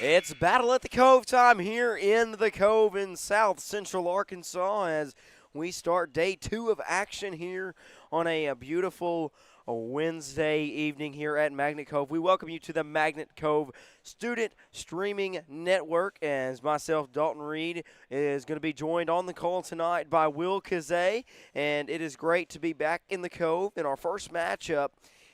It's Battle at the Cove time here in the Cove in South Central Arkansas as we start day 2 of action here on a beautiful Wednesday evening here at Magnet Cove. We welcome you to the Magnet Cove Student Streaming Network as myself, Dalton Reed, is going to be joined on the call tonight by Will Kazay, and it is great to be back in the Cove in our first matchup.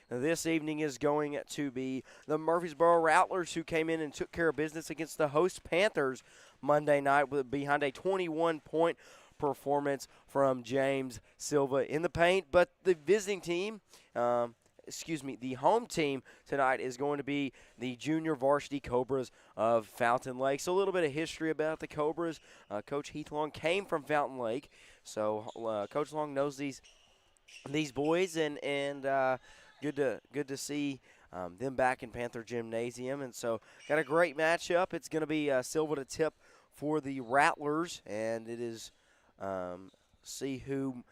This evening is going to be the Murfreesboro Rattlers, who came in and took care of business against the host Panthers Monday night behind a 21-point performance from James Silva in the paint. But the visiting team, the home team tonight is going to be the junior varsity Cobras of Fountain Lake. So a little bit of history about the Cobras. Coach Heath Long came from Fountain Lake, so Coach Long knows these boys and Good to see them back in Panther Gymnasium. And so got a great matchup. It's going to be Silva to tip for the Rattlers, and it is see who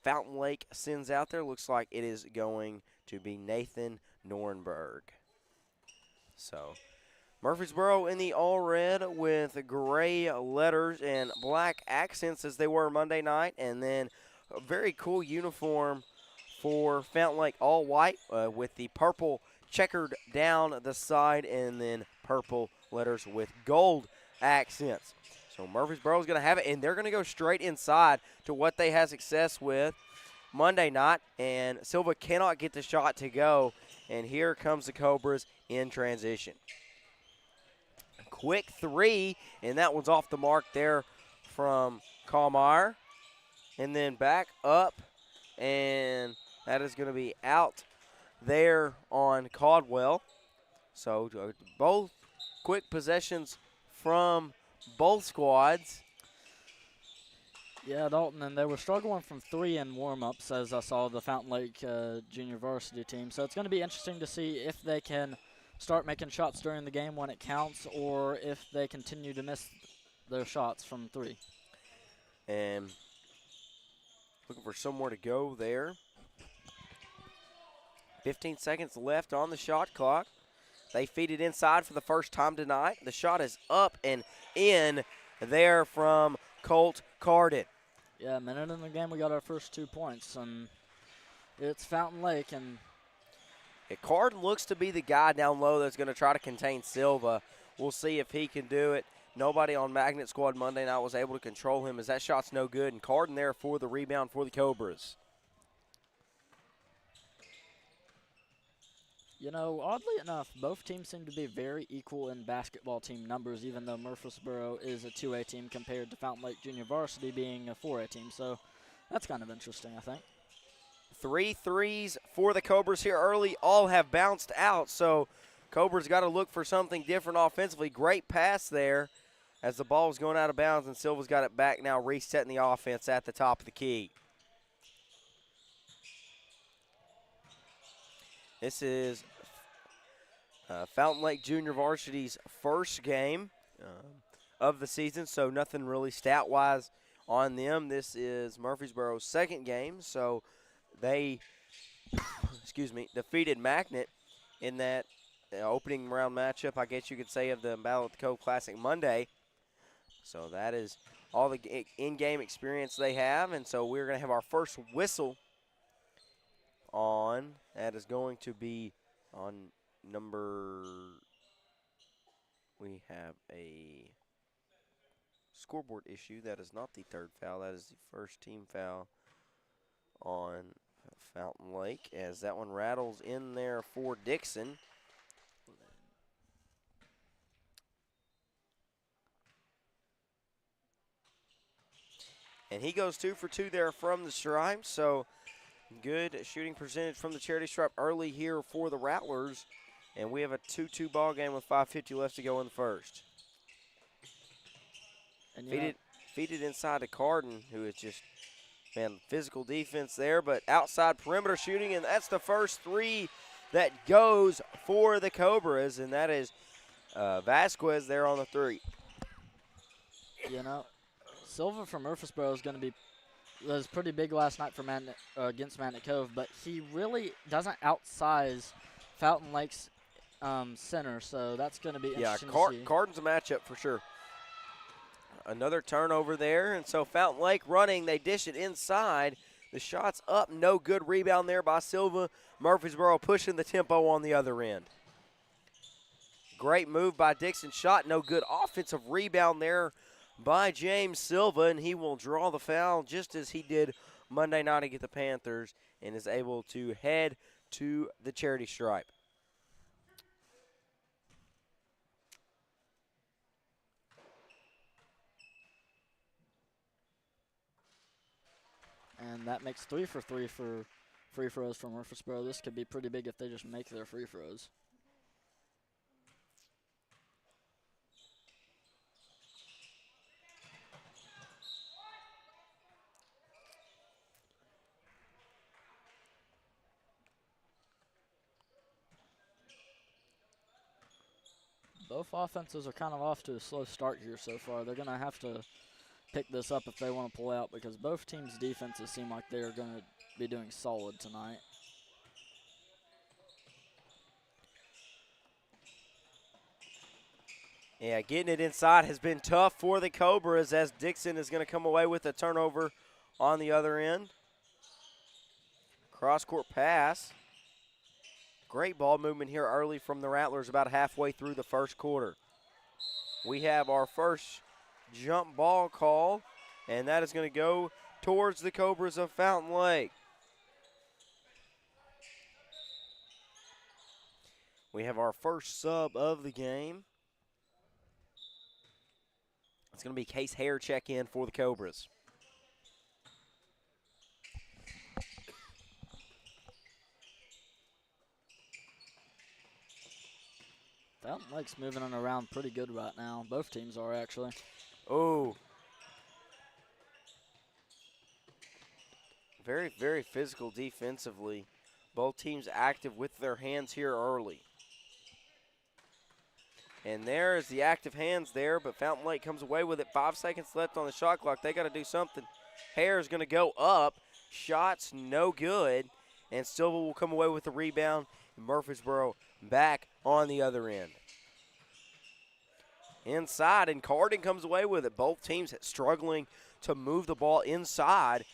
Fountain Lake sends out there. Looks like it is going to be Nathan Nornberg. So Murfreesboro in the all-red with gray letters and black accents as they were Monday night, and then a very cool uniform for Fountain Lake, all white with the purple checkered down the side and then purple letters with gold accents. So Murfreesboro is going to have it, and they're going to go straight inside to what they had success with Monday night, and Silva cannot get the shot to go, and here comes the Cobras in transition. Quick three, and that one's off the mark there from Kallmeyer, and then back up, and that is going to be out there on Caldwell. So both quick possessions from both squads. Yeah, Dalton, and they were struggling from three in warm-ups, as I saw the Fountain Lake junior varsity team. So it's going to be interesting to see if they can start making shots during the game when it counts, or if they continue to miss their shots from three. And looking for somewhere to go there. 15 seconds left on the shot clock. They feed it inside for the first time tonight. The shot is up and in there from Colt Carden. Yeah, a minute in the game, we got our first 2 points, and it's Fountain Lake. And Carden looks to be the guy down low that's going to try to contain Silva. We'll see if he can do it. Nobody on Magnet Squad Monday night was able to control him as that shot's no good, and Carden there for the rebound for the Cobras. you know, oddly enough, both teams seem to be very equal in basketball team numbers, even though Murfreesboro is a 2A team compared to Fountain Lake Junior Varsity being a 4A team. So that's kind of interesting, I think. 3 threes for the Cobras here early. All have bounced out, so Cobras got to look for something different offensively. Great pass there as the ball was going out of bounds, and Silva's got it back now, resetting the offense at the top of the key. This is Fountain Lake Junior Varsity's first game of the season, so nothing really stat-wise on them. This is Murfreesboro's second game, so they defeated Magnet in that opening round matchup, I guess you could say, of the Battle at the Cove Classic Monday. So that is all the in-game experience they have, and so we're going to have our first whistle on. That is going to be on number, we have a scoreboard issue. That is not the third foul. That is the first team foul on Fountain Lake, as that one rattles in there for Dixon. And he goes 2 for 2 there from the stripe, so good shooting percentage from the charity stripe early here for the Rattlers. And we have a 2-2 ball game with 5:50 left to go in the first. And Feed it inside to Carden, who is just, man, physical defense there, but outside perimeter shooting, and that's the first three that goes for the Cobras, and that is Vasquez there on the three. You know, Silva from Murfreesboro is going to be was pretty big last night for against Magnet Cove, but he really doesn't outsize Fountain Lake's center, so that's going to be Yeah, interesting to see. Cardin's a matchup for sure. Another turnover there, and so Fountain Lake running. They dish it inside. The shot's up, no good. Rebound there by Silva. Murfreesboro pushing the tempo on the other end. Great move by Dixon. Shot no good. Offensive rebound there by James Silva, and he will draw the foul just as he did Monday night against the Panthers and is able to head to the charity stripe. And that makes 3 for 3 for free throws from Murfreesboro. This could be pretty big if they just make their free throws. Both offenses are kind of off to a slow start here so far. They're going to have to pick this up if they want to pull out because both teams' defenses seem like they are going to be doing solid tonight. Yeah, getting it inside has been tough for the Cobras as Dixon is going to come away with a turnover on the other end. Cross-court pass. Great ball movement here early from the Rattlers about halfway through the first quarter. We have our first jump ball call, and that is going to go towards the Cobras of Fountain Lake. We have our first sub of the game. It's going to be Case Hare check in for the Cobras. Fountain Lake's moving it around pretty good right now. Both teams are actually. Oh. Very, very physical defensively. Both teams active with their hands here early. And there is the active hands there, but Fountain Lake comes away with it. 5 seconds left on the shot clock. They got to do something. Hare is going to go up. Shots no good. And Silva will come away with the rebound. Murfreesboro back on the other end. Inside, and Cardin comes away with it. Both teams struggling to move the ball inside.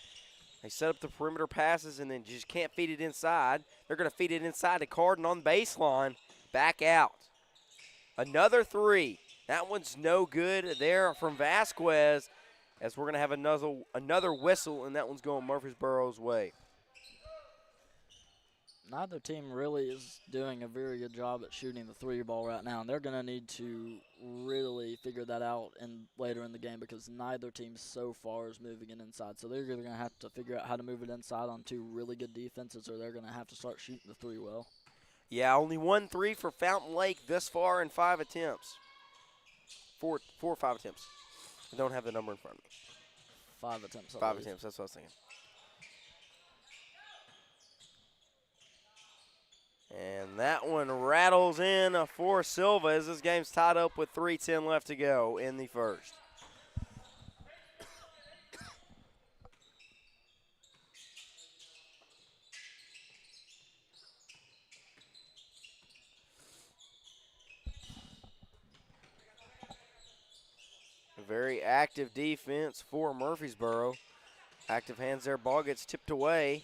They set up the perimeter passes and then just can't feed it inside. They're going to feed it inside to Cardin on the baseline. Back out. Another three. That one's no good there from Vasquez as we're going to have another whistle, and that one's going Murfreesboro's way. Neither team really is doing a very good job at shooting the three ball right now, and they're going to need to really figure that out later in the game because neither team so far is moving it inside. So they're either going to have to figure out how to move it inside on two really good defenses, or they're going to have to start shooting the three well. Yeah, only 1 3 for Fountain Lake thus far in 5 attempts. Four or 5 attempts. I don't have the number in front of me. 5 attempts. 5 attempts, that's what I was thinking. And that one rattles in for Silva as this game's tied up with 3:10 left to go in the first. Very active defense for Murfreesboro. Active hands there. Ball gets tipped away.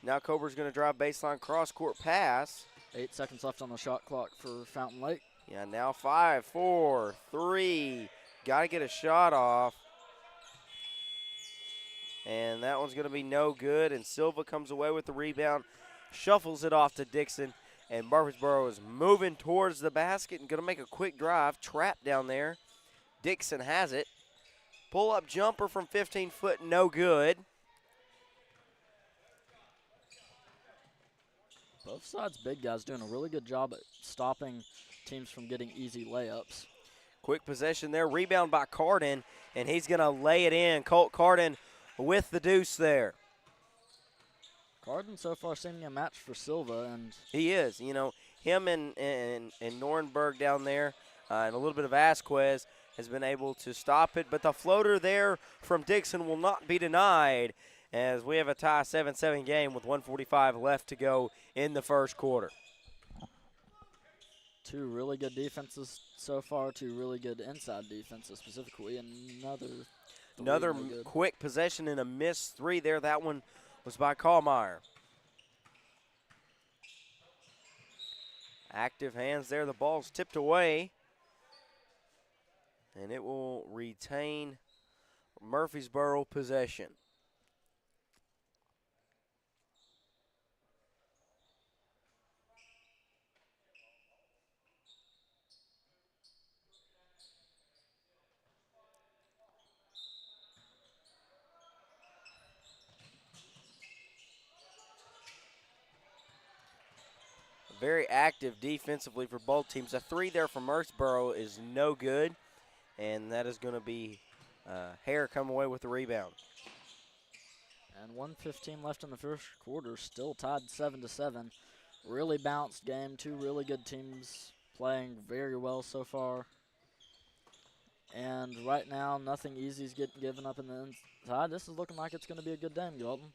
Now Cobra's going to drive baseline cross-court pass. 8 seconds left on the shot clock for Fountain Lake. Yeah, now 5, 4, 3. Got to get a shot off. And that one's going to be no good. And Silva comes away with the rebound. Shuffles it off to Dixon. And Murfreesboro is moving towards the basket and going to make a quick drive. Trap down there. Dixon has it. Pull-up jumper from 15 foot, no good. Both sides big guys doing a really good job at stopping teams from getting easy layups. Quick possession there. Rebound by Cardin, and he's going to lay it in. Colt Cardin with the deuce there. Cardin so far seeming a match for Silva. And he is. You know, him and Norenberg down there and a little bit of Vasquez has been able to stop it. But the floater there from Dixon will not be denied as we have a tie 7-7 game with 1:45 left to go in the first quarter. Two really good defenses so far, two really good inside defenses specifically, and Another really good. quick possession and a missed three there. That one was by Kallmeyer. Active hands there. The ball's tipped away. And it will retain Murfreesboro possession. Very active defensively for both teams. A three there for Murfreesboro is no good, and that is going to be Hare come away with the rebound. And 1:15 left in the first quarter, still tied 7-7. Really balanced game, two really good teams playing very well so far. And right now, nothing easy is getting given up in the inside. This is looking like it's going to be a good game, Galton.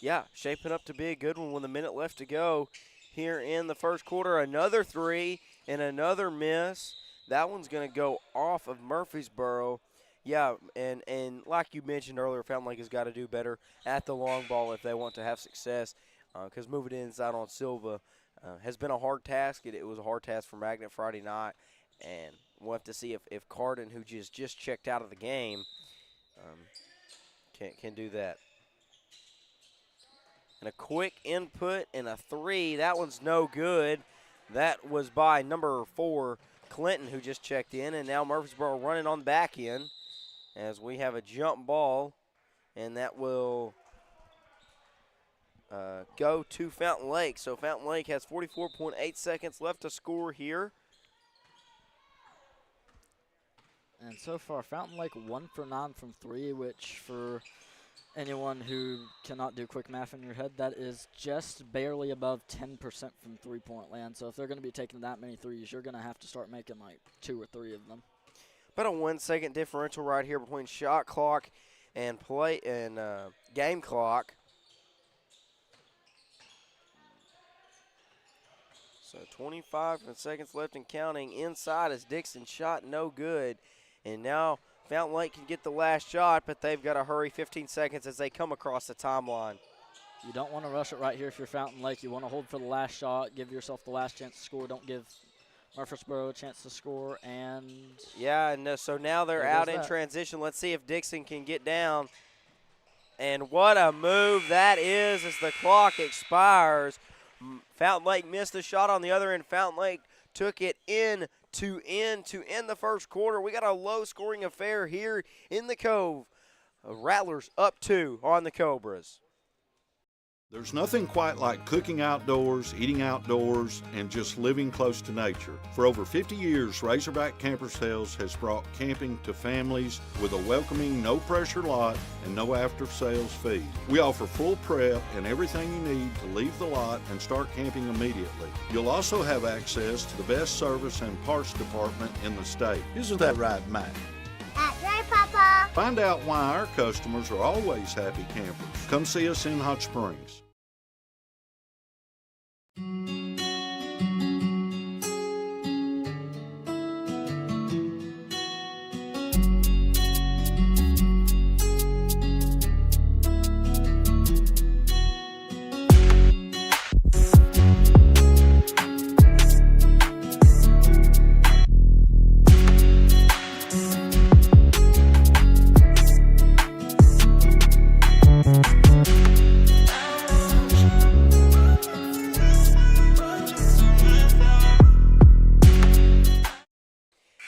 Yeah, shaping up to be a good one with a minute left to go here in the first quarter. Another three and another miss. That one's going to go off of Murfreesboro. Yeah, and like you mentioned earlier, Fountain Lake has got to do better at the long ball if they want to have success, because moving inside on Silva has been a hard task. It was a hard task for Magnet Friday night, and we'll have to see if Cardin, who just checked out of the game, can do that. And a quick input and a three. That one's no good. That was by number 4, Clinton, who just checked in, and now Murfreesboro running on the back end as we have a jump ball, and that will go to Fountain Lake. So Fountain Lake has 44.8 seconds left to score here. And so far, Fountain Lake 1 for 9 from 3, which for anyone who cannot do quick math in your head, that is just barely above 10% from three-point land. So if they're going to be taking that many threes, you're going to have to start making like 2 or 3 of them. But a 1 second differential right here between shot clock and game clock. So 25 seconds left and counting. Inside as Dixon shot no good. And now Fountain Lake can get the last shot, but they've got to hurry 15 seconds as they come across the timeline. You don't want to rush it right here if you're Fountain Lake. You want to hold for the last shot, give yourself the last chance to score. Don't give Murfreesboro a chance to score. And yeah, and so now they're out in transition. Let's see if Dixon can get down. And what a move that is as the clock expires. Fountain Lake missed the shot on the other end. Fountain Lake took it in to end the first quarter. We got a low-scoring affair here in the Cove. Rattlers up 2 on the Cobras. There's nothing quite like cooking outdoors, eating outdoors, and just living close to nature. For over 50 years, Razorback Camper Sales has brought camping to families with a welcoming, no-pressure lot and no after-sales fees. We offer full prep and everything you need to leave the lot and start camping immediately. You'll also have access to the best service and parts department in the state. Isn't that right, Matt? That's right, Papa. Find out why our customers are always happy campers. Come see us in Hot Springs.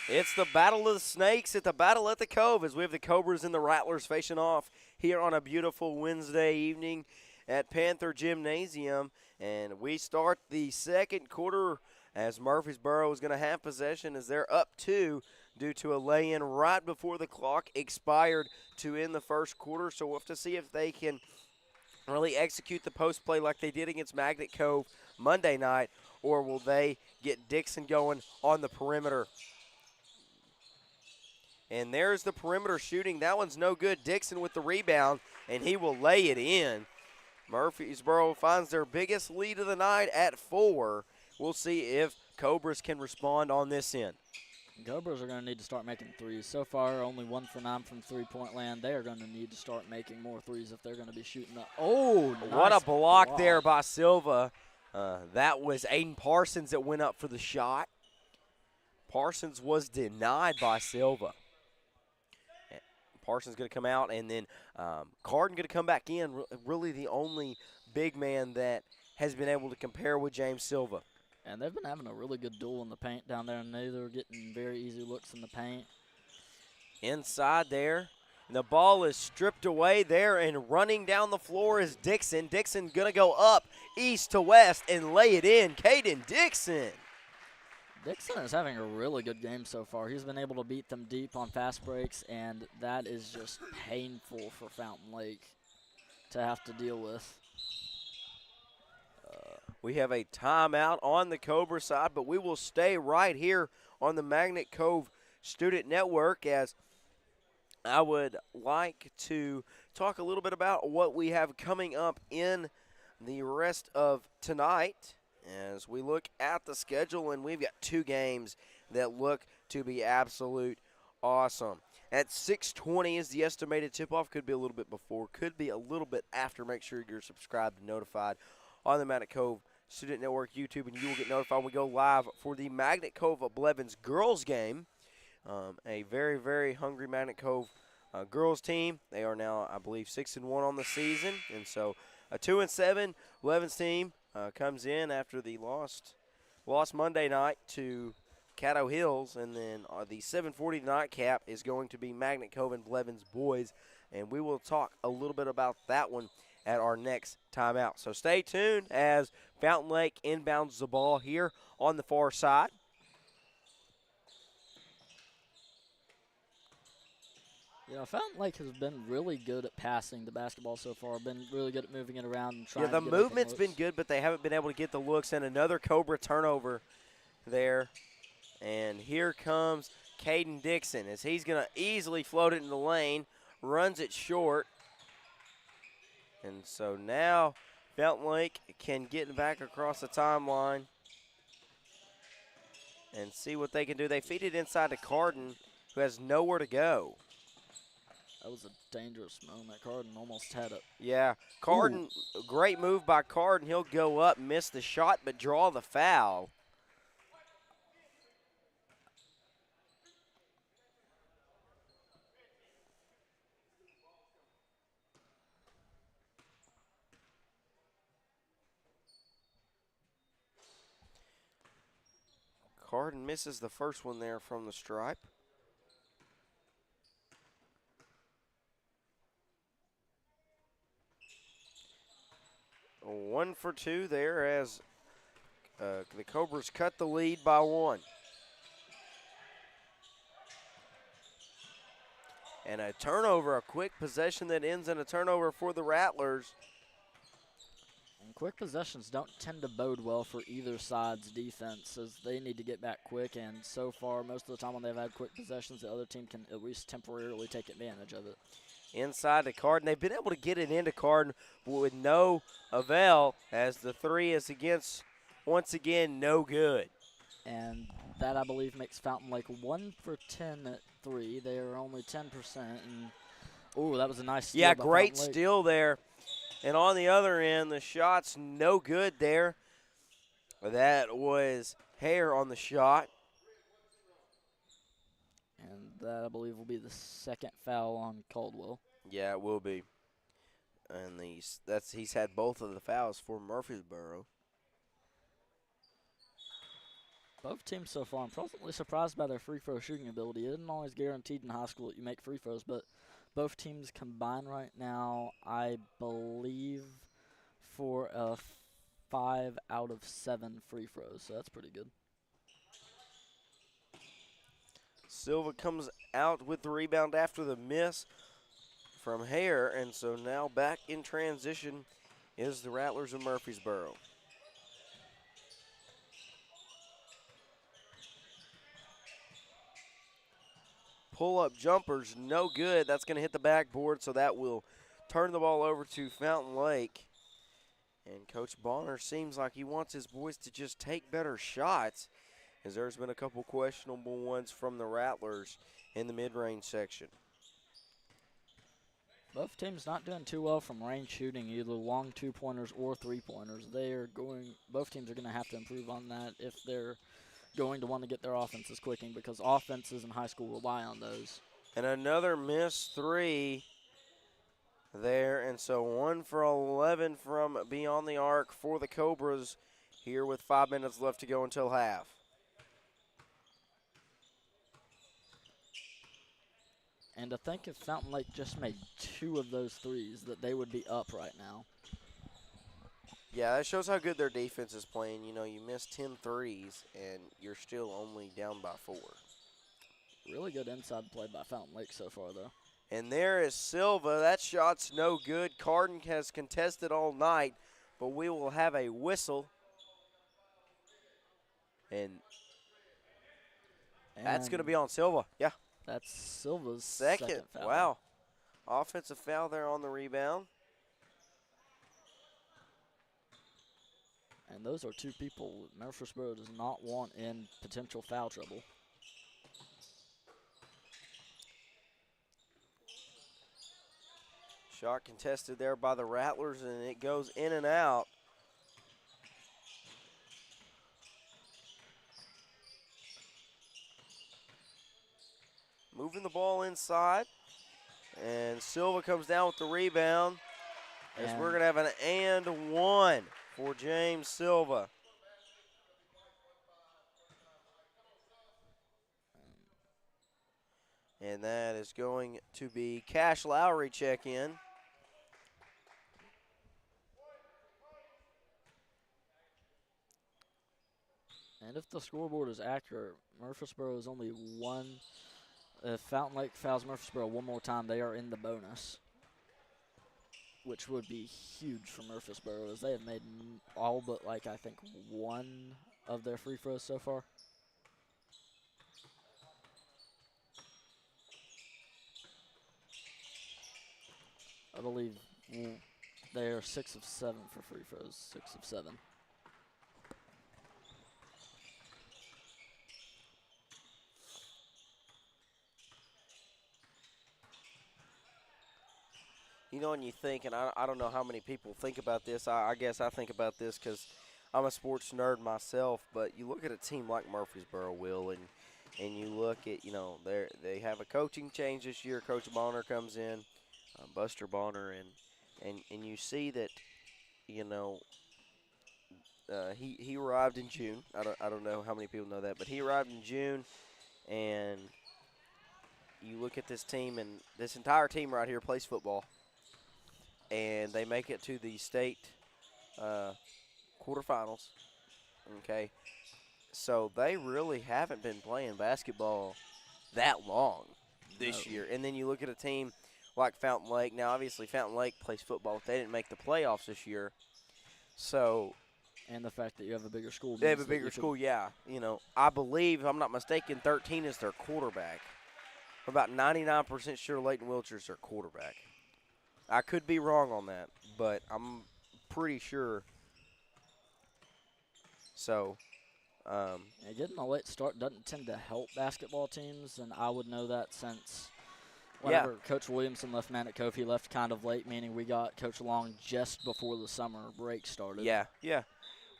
It's the Battle of the Snakes at the Battle at the Cove as we have the Cobras and the Rattlers facing off here on a beautiful Wednesday evening at Panther Gymnasium. And we start the second quarter as Murfreesboro is going to have possession as they're up 2 due to a lay-in right before the clock expired to end the first quarter. So we'll have to see if they can really execute the post play like they did against Magnet Cove Monday night, or will they get Dixon going on the perimeter. And there's the perimeter shooting. That one's no good. Dixon with the rebound, and he will lay it in. Murfreesboro finds their biggest lead of the night at 4. We'll see if Cobras can respond on this end. Cobras are going to need to start making threes. So far, only 1 for 9 from three-point land. They are going to need to start making more threes if they're going to be shooting up. Oh, What nice a block there by Silva. That was Aiden Parsons that went up for the shot. Parsons was denied by Silva. Parsons going to come out, and then Carden going to come back in. Really the only big man that has been able to compare with James Silva. And they've been having a really good duel in the paint down there, and they're getting very easy looks in the paint. Inside there, and the ball is stripped away there, and running down the floor is Dixon. Dixon going to go up east to west and lay it in. Caden Dixon. Dixon is having a really good game so far. He's been able to beat them deep on fast breaks, and that is just painful for Fountain Lake to have to deal with. We have a timeout on the Cobra side, but we will stay right here on the Magnet Cove Student Network, as I would like to talk a little bit about what we have coming up in the rest of tonight as we look at the schedule, and we've got 2 games that look to be absolute awesome. At 6:20 is the estimated tip-off. Could be a little bit before, could be a little bit after. Make sure you're subscribed and notified on the Magnet Cove Student Network YouTube, and you will get notified when we go live for the Magnet Cove of Blevins girls game. A very, very hungry Magnet Cove girls team. They are now, I believe, 6-1 on the season, and so a 2-7 Blevins team comes in after the lost Monday night to Caddo Hills, and then the 7:40 nightcap is going to be Magnet Cove and Blevins boys, and we will talk a little bit about that one at our next timeout. So stay tuned as Fountain Lake inbounds the ball here on the far side. You know, Fountain Lake has been really good at passing the basketball so far. Been really good at moving it around and trying Yeah, the to get open movement's been looks. good, but they haven't been able to get the looks. And another Cobra turnover there. And here comes Caden Dixon as he's going to easily float it in the lane, runs it short. And so now Fountain Lake can get back across the timeline and see what they can do. They feed it inside to Carden, who has nowhere to go. That was a dangerous moment. Carden almost had it. Yeah, Carden, great move by Carden. He'll go up, miss the shot, but draw the foul. Carden misses the first one there from the stripe. One for 2 there as the Cobras cut the lead by 1. And a turnover, a quick possession that ends in a turnover for the Rattlers. And quick possessions don't tend to bode well for either side's defense, as they need to get back quick. And so far, most of the time when they've had quick possessions, the other team can at least temporarily take advantage of it. Inside to Carden. They've been able to get it into Carden with no avail, as the 3 is against, once again, no good. And that, I believe, makes Fountain Lake 1 for 10 at 3. They are only 10%. And, oh, that was a nice steal. Yeah, by great Fountain Lake. steal there. And on the other end, the shot's no good there. That was Hare on the shot. And that, I believe, will be the second foul on Caldwell. Yeah, it will be. And he's had both of the fouls for Murfreesboro. Both teams so far, I'm pleasantly surprised by their free throw shooting ability. It isn't always guaranteed in high school that you make free throws, but both teams combined right now, I believe, for a 5 out of 7 free throws, so that's pretty good. Silva comes out with the rebound after the miss from Hare, and so now back in transition is the Rattlers of Murfreesboro. Pull-up jumpers, no good. That's going to hit the backboard, so that will turn the ball over to Fountain Lake. And Coach Bonner seems like he wants his boys to just take better shots, as there's been a couple questionable ones from the Rattlers in the mid-range section. Both teams not doing too well from range shooting, either long two-pointers or three-pointers. Both teams are going to have to improve on that if they're going to want to get their offenses clicking, because offenses in high school rely on those. And another missed three there, and so 1 for 11 from beyond the arc for the Cobras here with 5 minutes left to go until half. And to think if Fountain Lake just made 2 of those threes, that they would be up right now. Yeah, that shows how good their defense is playing. You know, you missed 10 threes, and you're still only down by 4. Really good inside play by Fountain Lake so far, though. And there is Silva. That shot's no good. Carden has contested all night, but we will have a whistle. And that's going to be on Silva. Yeah. That's Silva's Second second foul. Wow. Offensive foul there on the rebound. And those are 2 people Murfreesboro does not want in potential foul trouble. Shot contested there by the Rattlers, and it goes in and out. Moving the ball inside, and Silva comes down with the rebound, as we're going to have an and 1 for James Silva. And that is going to be Cash Lowry check in. And if the scoreboard is accurate, Murfreesboro is only 1. If Fountain Lake fouls Murfreesboro 1 more time, they are in the bonus, which would be huge for Murfreesboro, as they have made all but, I think 1 of their free throws so far. I believe they are 6 of 7 for free throws, 6 of 7. You know, when you think, and I don't know how many people think about this, I guess I think about this because I'm a sports nerd myself, but you look at a team like Murfreesboro, Will, and you look at, you know, they have a coaching change this year. Coach Bonner comes in, Buster Bonner, and you see that, you know, he arrived in June. I don't know how many people know that, but he arrived in June, and you look at this team, and this entire team right here plays football. And they make it to the state quarterfinals, okay? So they really haven't been playing basketball that long this year. And then you look at a team like Fountain Lake. Now, obviously, Fountain Lake plays football. They didn't make the playoffs this year. So and the fact that you have a bigger school. They have a bigger school, yeah. You know, I believe, if I'm not mistaken, 13 is their quarterback. I'm about 99% sure Leighton Wilcher's their quarterback. I could be wrong on that, but I'm pretty sure. So, getting a late start doesn't tend to help basketball teams, and I would know that since whenever Coach Williamson left man at Cove, he left kind of late, meaning we got Coach Long just before the summer break started. Yeah.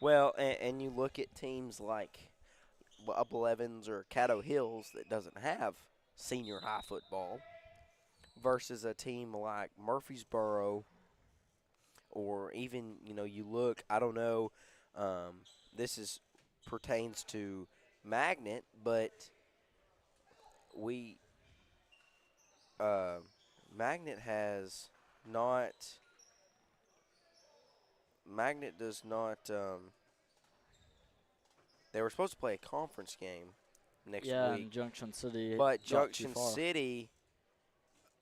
Well, and you look at teams like Upper Evans or Caddo Hills that doesn't have senior high football versus a team like Murfreesboro, or even, you know, you look, I don't know, this pertains to Magnet, but Magnet does not, they were supposed to play a conference game next week. Yeah, in Junction City. But Junction City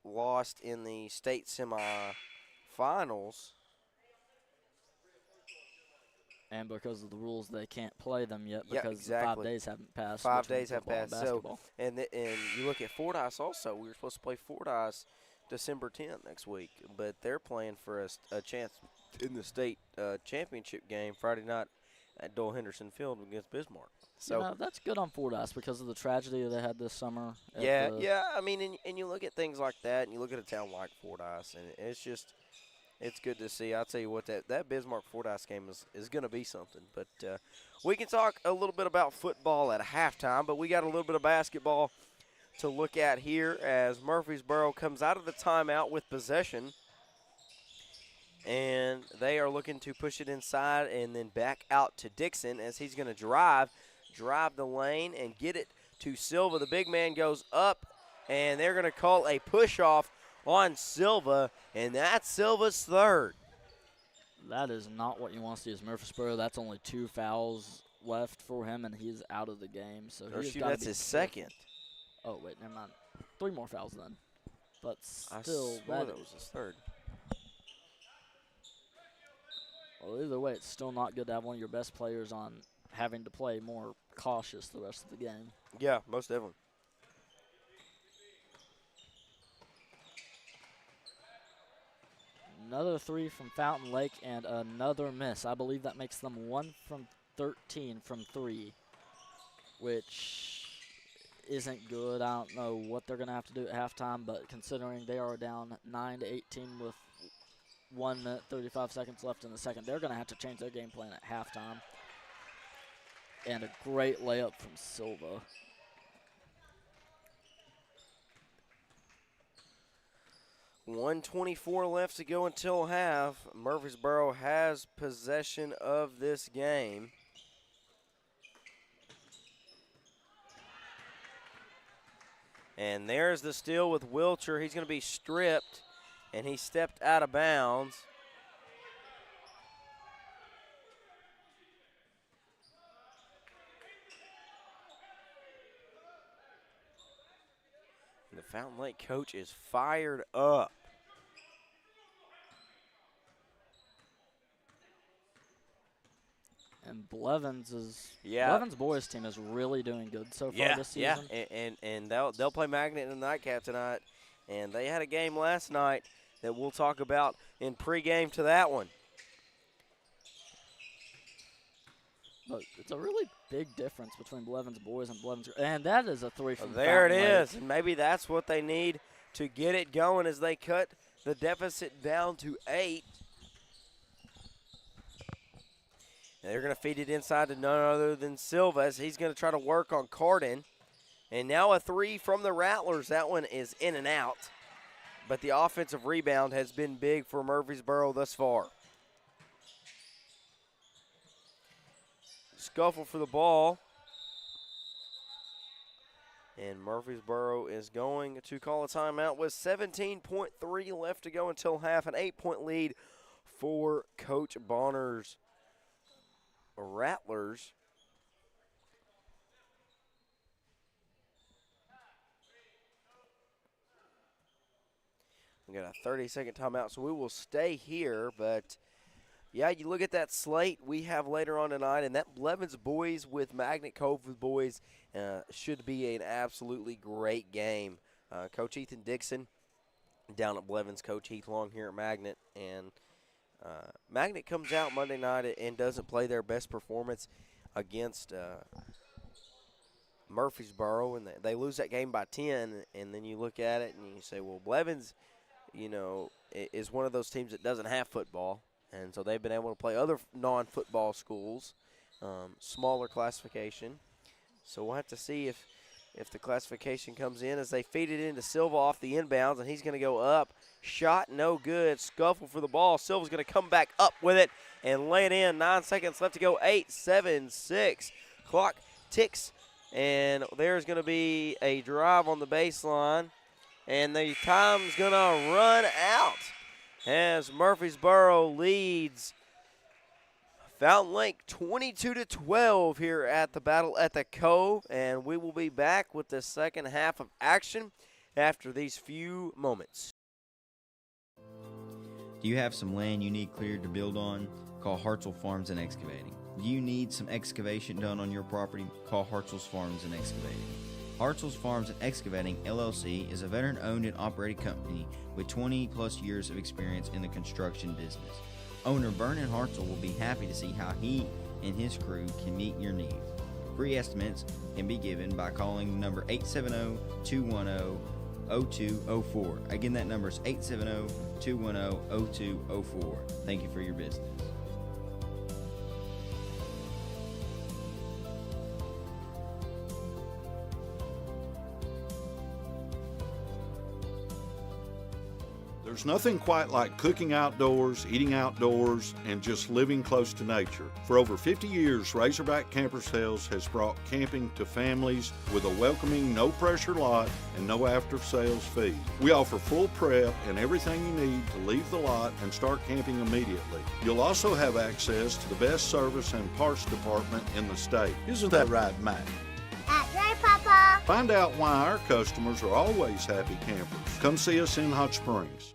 lost in the state semifinals. And because of the rules, they can't play them yet because exactly. the 5 days haven't passed. 5 days have passed. So, and you look at Fordyce also. We were supposed to play Fordyce December 10th next week. But they're playing for a chance in the state championship game Friday night at Dole Henderson Field against Bismarck. So that's good on Fordyce because of the tragedy they had this summer. yeah. I mean, and you look at things like that, and you look at a town like Fordyce, and it's good to see. I'll tell you what, that Bismarck Fordyce game is going to be something. But we can talk a little bit about football at halftime, but we got a little bit of basketball to look at here as Murfreesboro comes out of the timeout with possession. And they are looking to push it inside and then back out to Dixon as he's going to drive the lane and get it to Silva. The big man goes up, and they're going to call a push-off on Silva, and that's Silva's third. That is not what you want to see as Murfreesboro. That's only 2 fouls left for him, and he's out of the game. So that's his second. Oh, wait, never mind. 3 more fouls then. But still, I swore that was his third. Well, either way, it's still not good to have one of your best players on having to play more cautious the rest of the game. Yeah, most definitely. Another 3 from Fountain Lake and another miss. I believe that makes them 1 from 13 from 3, which isn't good. I don't know what they're going to have to do at halftime, but considering they are down 9-18 with 1 minute 35 seconds left in the second, they're going to have to change their game plan at halftime. And a great layup from Silva. $1:24 left to go until half. Murfreesboro has possession of this game. And there's the steal with Wilcher. He's going to be stripped, and he stepped out of bounds. And the Fountain Lake coach is fired up. And Blevins boys team is really doing good so far this season. Yeah, and they'll play Magnet in the nightcap tonight. And they had a game last night that we'll talk about in pregame to that one. But it's a really big difference between Blevins boys and Blevins. And that is a 3 from There it Fountain Lake. is. And maybe that's what they need to get it going as they cut the deficit down to 8. And they're going to feed it inside to none other than Silva as he's going to try to work on Cardin. And now a 3 from the Rattlers. That one is in and out. But the offensive rebound has been big for Murfreesboro thus far. Scuffle for the ball. And Murfreesboro is going to call a timeout with 17.3 left to go until half. An 8-point lead for Coach Bonner's Rattlers. We got a 30-second timeout, so we will stay here. But, yeah, you look at that slate we have later on tonight, and that Blevins boys with Magnet Cove boys should be an absolutely great game. Coach Ethan Dixon down at Blevins, Coach Heath Long here at Magnet, and Magnet comes out Monday night and doesn't play their best performance against Murfreesboro, and they lose that game by 10, and then you look at it and you say, well, Blevins, is one of those teams that doesn't have football, and so they've been able to play other non-football schools, smaller classification. So we'll have to see if the classification comes in as they feed it into Silva off the inbounds, and he's going to go up. Shot no good. Scuffle for the ball. Silva's going to come back up with it and lay it in. 9 seconds left to go. 8, 7, 6. Clock ticks, and there's going to be a drive on the baseline, and the time's going to run out as Murfreesboro leads Fountain Lake 22-12 here at the battle at the Cove, and we will be back with the second half of action after these few moments. Do you have some land you need cleared to build on? Call Hartzell Farms and Excavating. Do you need some excavation done on your property? Call Hartzell's Farms and Excavating. Hartzell's Farms and Excavating, LLC is a veteran-owned and operated company with 20-plus years of experience in the construction business. Owner Vernon Hartzell will be happy to see how he and his crew can meet your needs. Free estimates can be given by calling the number 870-210-0204. Again, that number is 870-210-0204. Thank you for your business. There's nothing quite like cooking outdoors, eating outdoors, and just living close to nature. For over 50 years, Razorback Camper Sales has brought camping to families with a welcoming, no-pressure lot and no after-sales fee. We offer full prep and everything you need to leave the lot and start camping immediately. You'll also have access to the best service and parts department in the state. Isn't that right, Matt? That's right, Papa. Find out why our customers are always happy campers. Come see us in Hot Springs.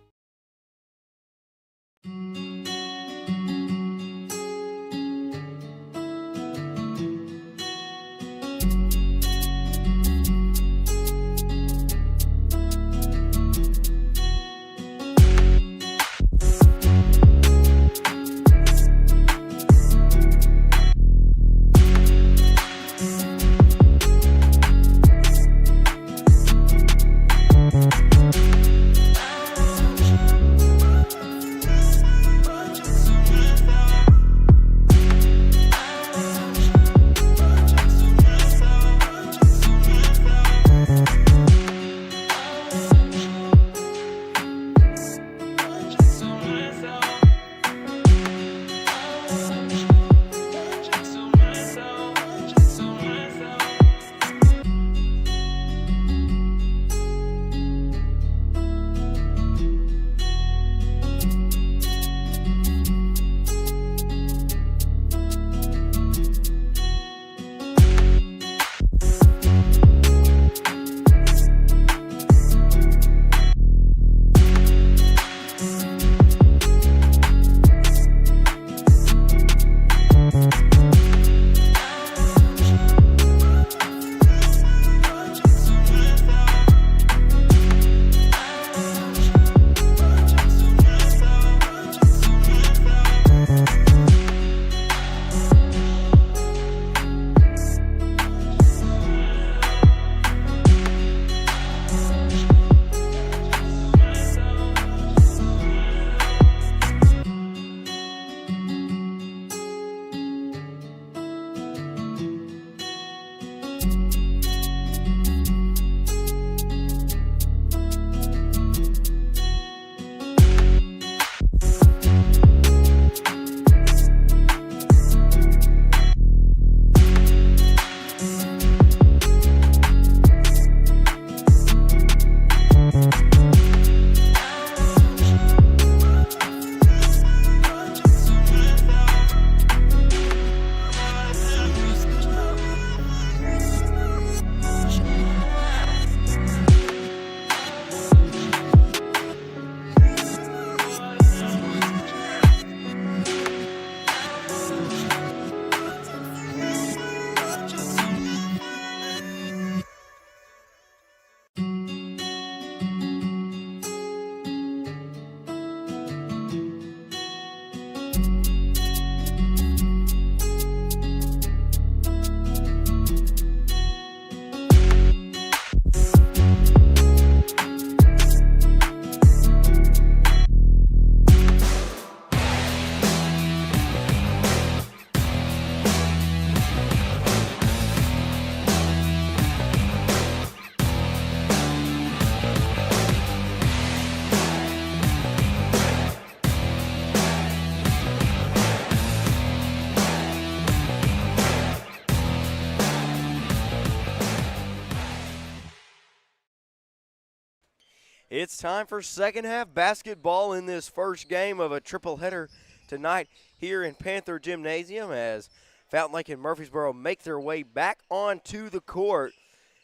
It's time for second half basketball in this first game of a triple header tonight here in Panther Gymnasium as Fountain Lake and Murfreesboro make their way back onto the court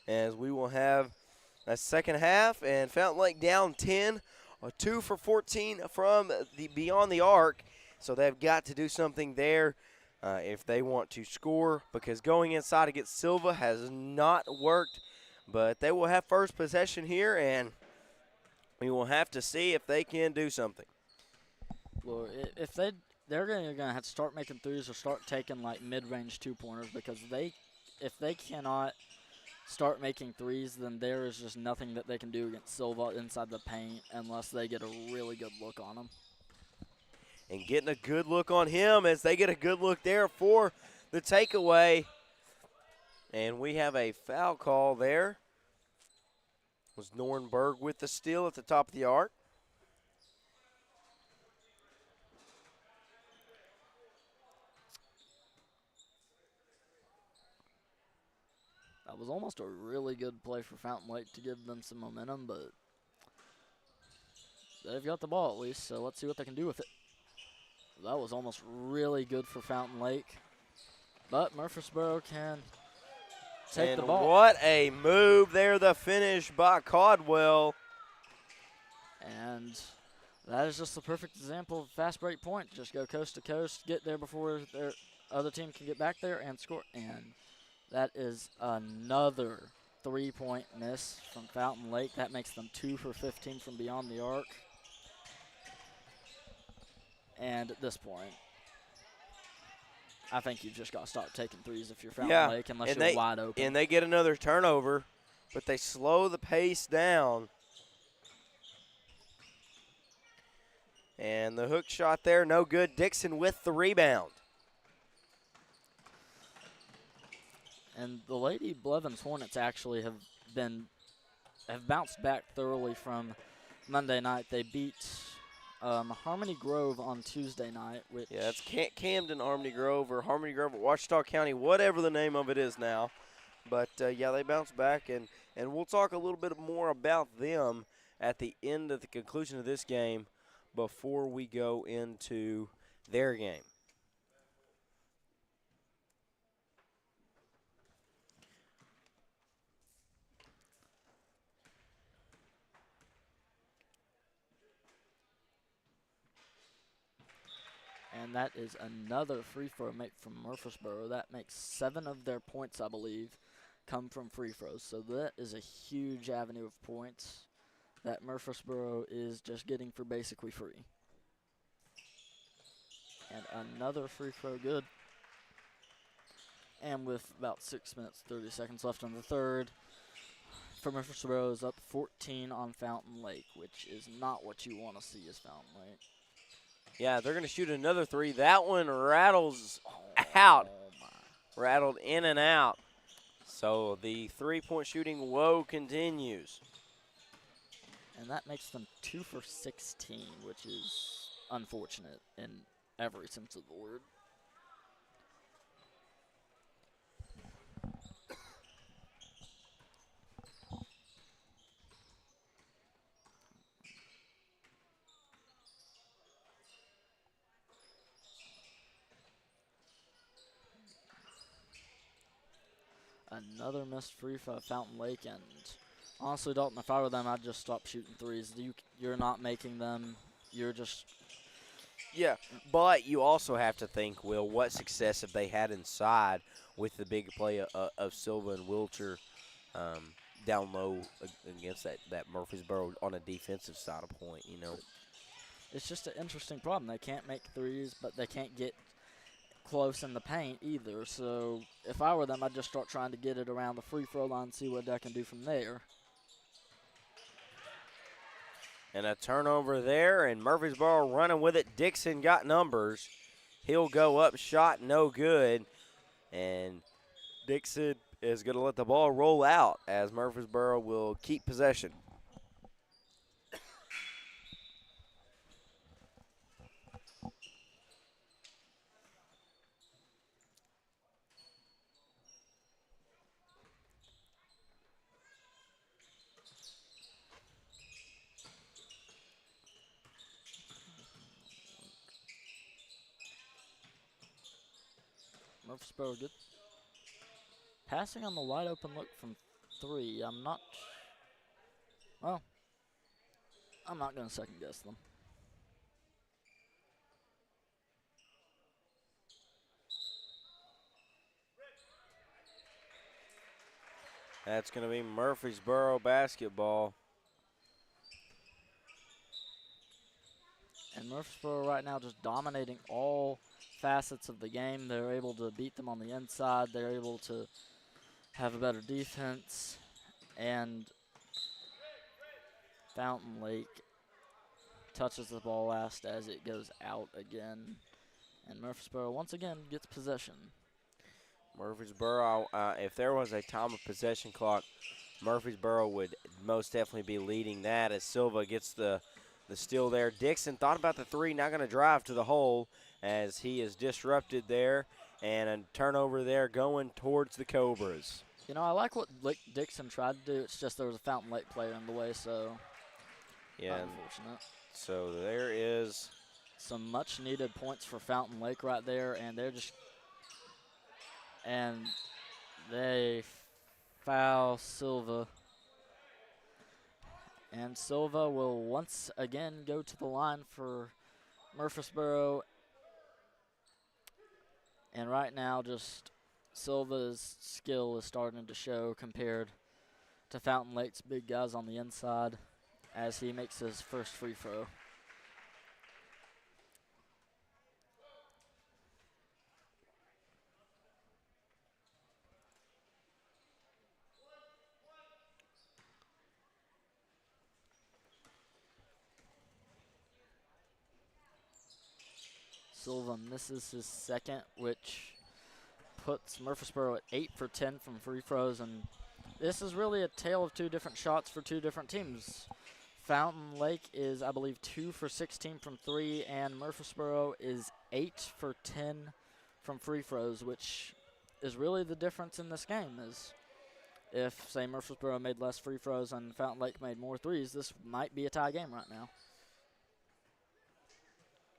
as we will have a second half and Fountain Lake down 10, 2 for 14 from the beyond the arc. So they've got to do something there if they want to score because going inside against Silva has not worked But they will have first possession here, and we will have to see if they can do something. Well, if they're going to have to start making threes or start taking like mid-range two-pointers, because if they cannot start making threes, then there is just nothing that they can do against Silva inside the paint unless they get a really good look on him. And getting a good look on him as they get a good look there for the takeaway. And we have a foul call there. It was Nornberg with the steal at the top of the arc. That was almost a really good play for Fountain Lake to give them some momentum, but they've got the ball at least, so let's see what they can do with it. That was almost really good for Fountain Lake, but Murfreesboro can take the ball. And what a move there, the finish by Caldwell. And that is just the perfect example of fast break point. Just go coast to coast, get there before their other team can get back there and score. And that is another three-point miss from Fountain Lake. That makes them 2 for 15 from beyond the arc. And at this point, I think you've just got to stop taking threes if you're Fountain Lake, unless you're wide open. And they get another turnover, but they slow the pace down. And the hook shot there, no good. Dixon with the rebound. And the Lady Blevins Hornets actually have bounced back thoroughly from Monday night. They beat Harmony Grove on Tuesday night. Which it's Camden Harmony Grove or Harmony Grove at Ouachita County, whatever the name of it is now. But, they bounced back, and we'll talk a little bit more about them at the end of the conclusion of this game before we go into their game. And that is another free throw make from Murfreesboro. That makes 7 of their points, I believe, come from free throws. So that is a huge avenue of points that Murfreesboro is just getting for basically free. And another free throw good. And with about 6 minutes, 30 seconds left in the third, Murfreesboro is up 14 on Fountain Lake, which is not what you want to see as Fountain Lake. Yeah, they're going to shoot another three. That one rattles out. Rattled in and out. So the three-point shooting woe continues. And that makes them 2 for 16, which is unfortunate in every sense of the word. Another missed free for Fountain Lake, and honestly, Dalton, if I were them, I'd just stop shooting threes. You're not making them. You're just... Yeah, but you also have to think, Will, what success have they had inside with the big play of Silva and Wilcher down low against that Murfreesboro on a defensive side of point, you know? It's just an interesting problem. They can't make threes, but they can't get close in the paint either. So if I were them, I'd just start trying to get it around the free throw line and see what I can do from there. And a turnover there, and Murfreesboro running with it. Dixon got numbers. He'll go up, shot no good. And Dixon is going to let the ball roll out as Murfreesboro will keep possession. Murfreesboro good. Passing on the wide open look from 3. I'm not going to second guess them. That's going to be Murfreesboro basketball. And Murfreesboro right now just dominating all facets of the game. They're able to beat them on the inside. They're able to have a better defense. And Fountain Lake touches the ball last as it goes out again. And Murfreesboro once again gets possession. Murfreesboro, if there was a time of possession clock, Murfreesboro would most definitely be leading that as Silva gets the steal there. Dixon thought about the three, not going to drive to the hole as he is disrupted there. And a turnover there going towards the Cobras. You know, I like what Dixon tried to do. It's just there was a Fountain Lake player in the way, so yeah, unfortunate. So there is some much needed points for Fountain Lake right there, and they foul Silva. And Silva will once again go to the line for Murfreesboro. And right now, just Silva's skill is starting to show compared to Fountain Lake's big guys on the inside as he makes his first free throw. Silva misses his second, which puts Murfreesboro at 8 for 10 from free throws, and this is really a tale of two different shots for two different teams. Fountain Lake is, I believe, 2 for 16 from 3, and Murfreesboro is 8 for 10 from free throws, which is really the difference in this game. Is if, say, Murfreesboro made less free throws and Fountain Lake made more threes, this might be a tie game right now.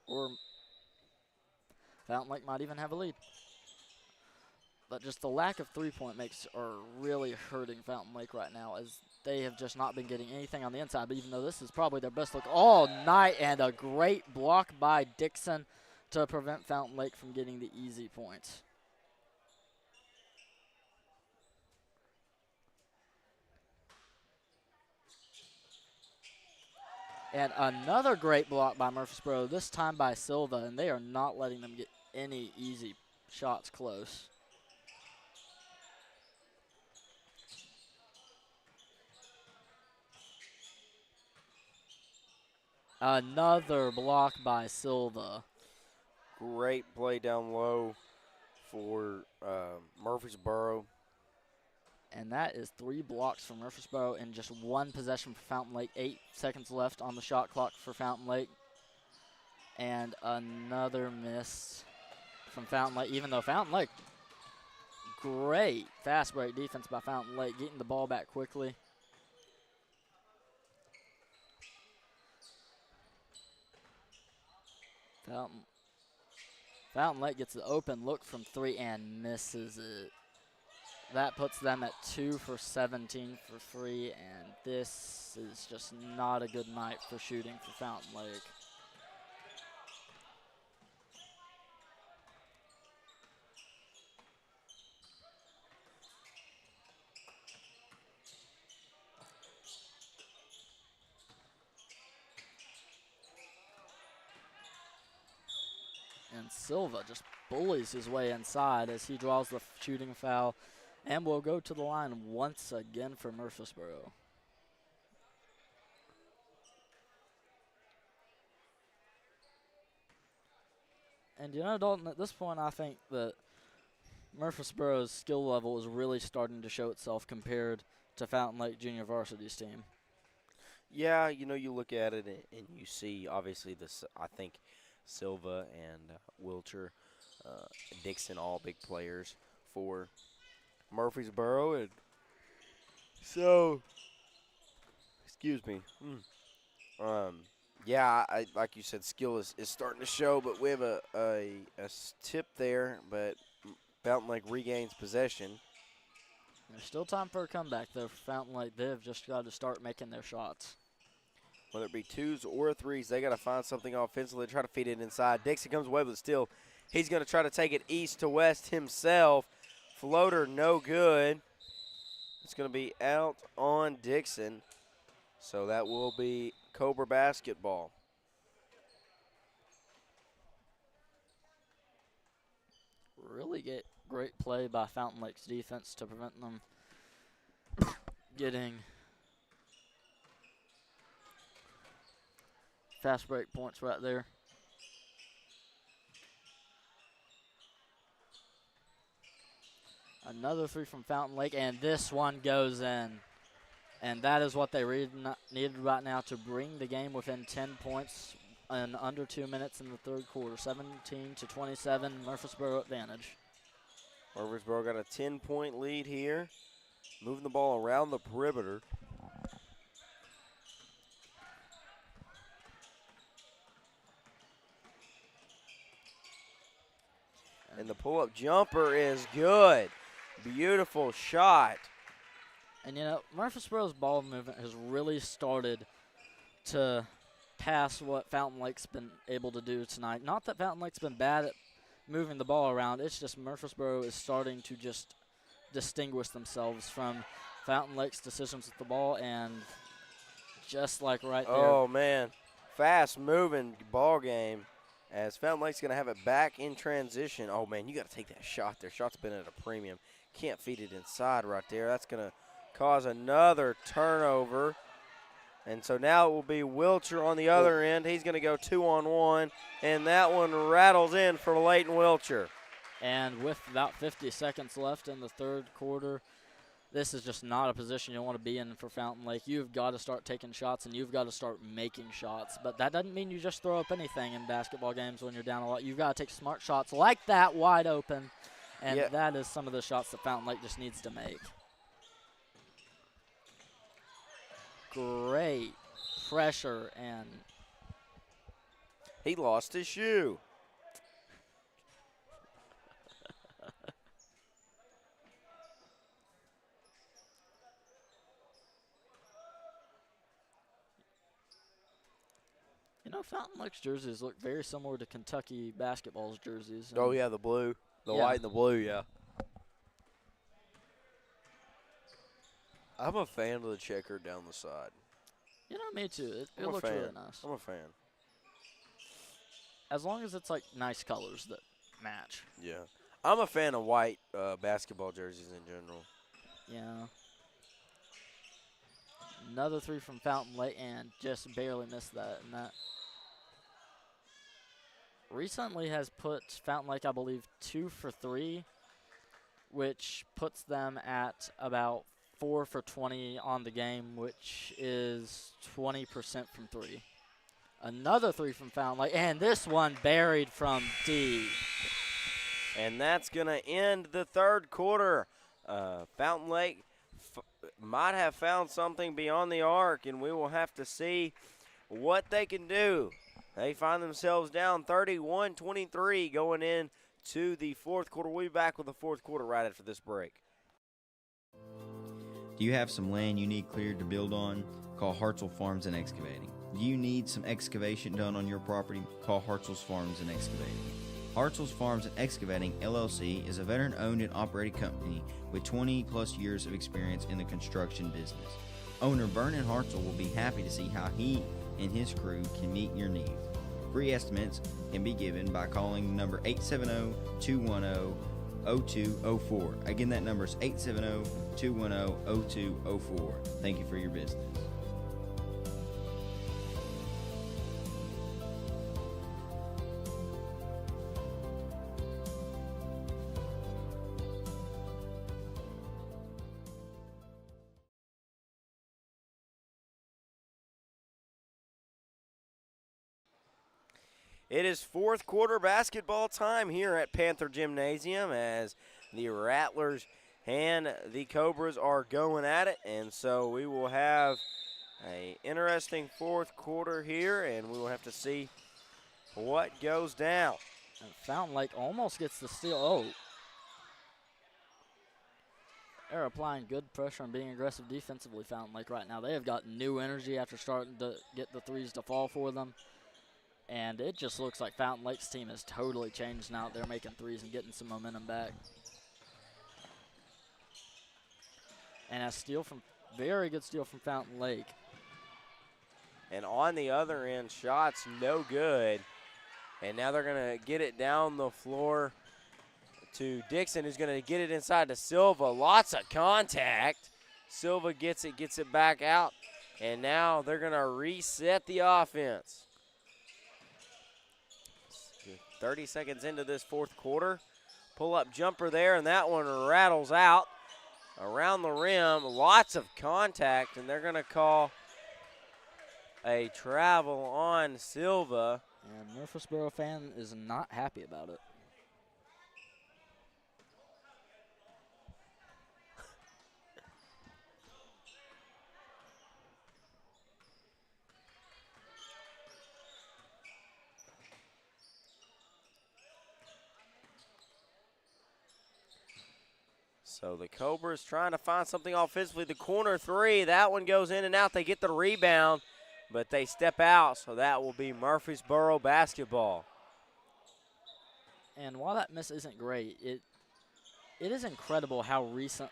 Or Fountain Lake might even have a lead. But just the lack of three-point makes are really hurting Fountain Lake right now, as they have just not been getting anything on the inside. But even though this is probably their best look all night, and a great block by Dixon to prevent Fountain Lake from getting the easy points. And another great block by Murfreesboro, this time by Silva, and they are not letting them get any easy shots close. Another block by Silva. great play down low for Murfreesboro. And that is 3 blocks from Murfreesboro and just 1 possession for Fountain Lake. 8 seconds left on the shot clock for Fountain Lake. And another miss from Fountain Lake, even though Fountain Lake, great fast break defense by Fountain Lake, getting the ball back quickly. Fountain Lake gets the open look from 3 and misses it. That puts them at 2 for 17 for 3, and this is just not a good night for shooting for Fountain Lake. And Silva just bullies his way inside as he draws the shooting foul and will go to the line once again for Murfreesboro. And you know, Dalton, at this point I think that Murfreesboro's skill level is really starting to show itself compared to Fountain Lake Junior Varsity's team. Yeah, you know, you look at it and you see, obviously, this. I think Silva and Wilcher, Dixon, all big players for Murfreesboro. And so, excuse me. Yeah, I like you said, skill is starting to show, but we have a tip there, but Fountain Lake regains possession. There's still time for a comeback, though, for Fountain Lake. They've just got to start making their shots. Whether it be 2s or 3s, they got to find something offensively, try to feed it inside. Dixon comes away with it still. He's going to try to take it east to west himself. Floater, no good. It's going to be out on Dixon. So that will be Cobra basketball. Really great play by Fountain Lake's defense to prevent them getting fast break points right there. Another three from Fountain Lake, and this one goes in. And that is what they needed right now to bring the game within 10 points in under 2 minutes in the third quarter. 17-27, Murfreesboro advantage. Murfreesboro got a 10-point lead here. Moving the ball around the perimeter. And the pull-up jumper is good. Beautiful shot. And, you know, Murfreesboro's ball movement has really started to pass what Fountain Lake's been able to do tonight. Not that Fountain Lake's been bad at moving the ball around. It's just Murfreesboro is starting to just distinguish themselves from Fountain Lake's decisions with the ball. And just like right there. Oh, man. Fast-moving ball game. As Fountain Lake's going to have it back in transition. Oh, man, you got to take that shot there. Shot's been at a premium. Can't feed it inside right there. That's going to cause another turnover. And so now it will be Wilcher on the other end. He's going to go 2-on-1, and that one rattles in for Leighton Wilcher. And with about 50 seconds left in the third quarter, this is just not a position you want to be in for Fountain Lake. You've got to start taking shots, and you've got to start making shots. But that doesn't mean you just throw up anything in basketball games when you're down a lot. You've got to take smart shots like that, wide open, and that is some of the shots that Fountain Lake just needs to make. Great pressure, and he lost his shoe. you know, Fountain Lake's jerseys look very similar to Kentucky basketball's jerseys. Oh, yeah, the blue. The white and the blue, yeah. I'm a fan of the checker down the side. You know, me too. It looks really nice. I'm a fan. As long as it's like nice colors that match. Yeah. I'm a fan of white basketball jerseys in general. Yeah. Another three from Fountain Lake, and just barely missed that. And that recently has put Fountain Lake, I believe, 2 for 3, which puts them at about 4 for 20 on the game, which is 20% from 3. Another three from Fountain Lake, and this one buried from deep. And that's going to end the third quarter. Fountain Lake might have found something beyond the arc, and we will have to see what they can do. They find themselves down 31-23 going into the fourth quarter. We'll be back with the fourth quarter right after this break. Do you have some land you need cleared to build on? Call Hartzell Farms and Excavating. Do you need some excavation done on your property? Call Hartzell's Farms and Excavating. Hartzell's Farms and Excavating, LLC, is a veteran-owned and operated company with 20-plus years of experience in the construction business. Owner Vernon Hartzell will be happy to see how he and his crew can meet your needs. Free estimates can be given by calling number 870-210-0204. Again, that number is 870-210-0204. Thank you for your business. It is fourth quarter basketball time here at Panther Gymnasium as the Rattlers and the Cobras are going at it. And so we will have an interesting fourth quarter here, and we will have to see what goes down. And Fountain Lake almost gets the steal. Oh. They're applying good pressure and being aggressive defensively, Fountain Lake, right now. They have got new energy after starting to get the threes to fall for them. And it just looks like Fountain Lake's team has totally changed now. They're making threes and getting some momentum back. And a very good steal from Fountain Lake. And on the other end, shots no good. And now they're going to get it down the floor to Dixon, who's going to get it inside to Silva. Lots of contact. Silva gets it back out. And now they're going to reset the offense. 30 seconds into this fourth quarter. Pull-up jumper there, and that one rattles out around the rim. Lots of contact, and they're going to call a travel on Silva. And Murfreesboro fan is not happy about it. So the Cobras trying to find something offensively. The corner three, that one goes in and out. They get the rebound, but they step out, so that will be Murfreesboro basketball. And while that miss isn't great, it is incredible how recent,